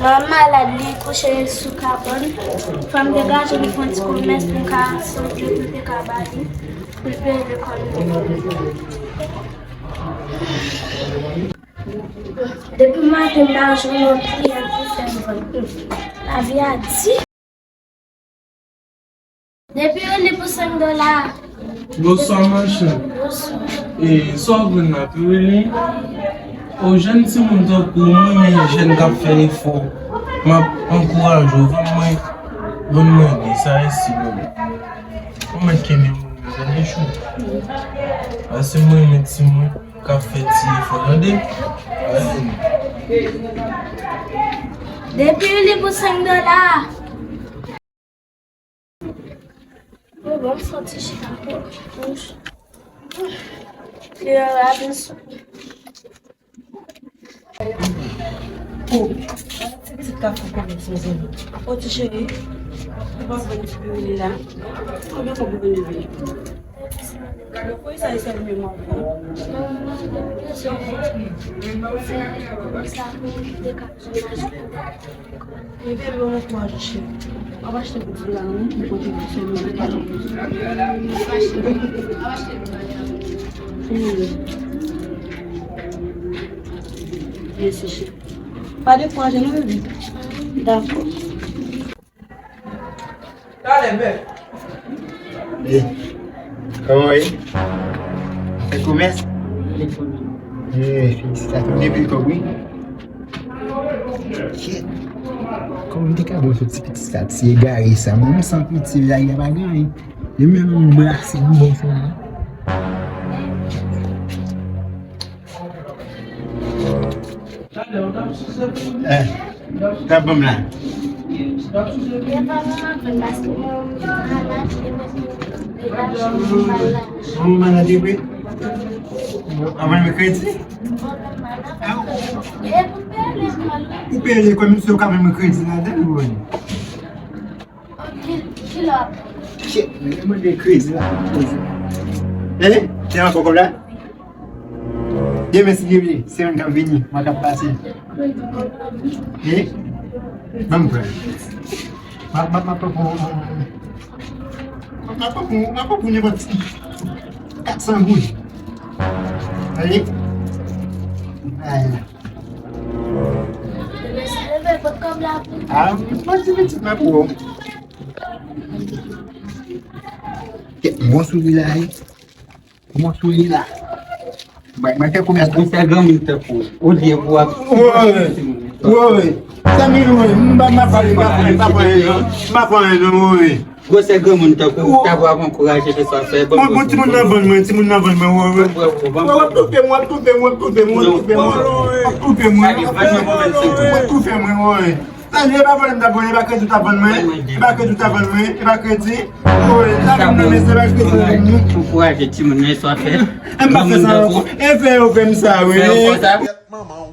Malade, il couche sous carbone. Femme dégage, il faut un petit commerce pour qu'à sortir pour le cabane. Pour le payer l'école. Depuis matin, d'argent, on prie pour faire la vie a dit. Depuis on est pour $5. Bonsoir, machin. Et soit vous n'avez plus aux jeunes, si mon doc pour moi, les jeunes qui fait l'effort, m'encourage, vraiment, ça est si bon. Comment est-ce que vous avez chaud? C'est moi, médecin, qui a fait l'effort. Regardez. Depuis on est pour $5. Vamos sortir de carro. Deus abençoe. Você tá com sozinho? Outro cheguei. Vamos ver lá. Olha como ele veio. Depois aí você me mostra. Eu vejo uma coisa cheia. Abaixo do lá, não continua sendo esse cheio. Para depois eu não vi. D'accord. Allez, belle. Comment est? Ça commence? Félicitations. Depuis le oui. Comment t'es capable de faire petit ça? C'est égaré ça. Moi, je me sens petit là, il n'y a pas grand. Le même bras, c'est bon ça. T'as bon là? Vous maladie, oui? Avant le crédit? Vous payez comme si vous avez un crédit là-dedans? Mais des crédits là. Eh? C'est encore comme là? Dieu merci, Dieu, c'est un qui venu, moi qui passé. Eh? Même frère. Ma pas pour n'importe qui. 400 boules. Allez. Ah, moi je vais ma pour. Bon soulier là. Bon soulier là. Mas quer começar com essa gambita, pô. O dia voa. Oi. Ça me você ganha muito tempo, tá bom, vamos coragem de só ser bom. Mas tu não vai mais, tu não vai mais. Tu fez muito, tu fez muito, tu fez muito, tu fez muito. Tu fez muito, tu fez muito. Allez, va voler d'abonner, va que tu t'abonnes, va que tu t'abonnes, va que tu. Oui, là, on met ça, que tu. Tu pourras que tu me laisses faire. On va faire ça. Et faire comme ça, oui. Maman.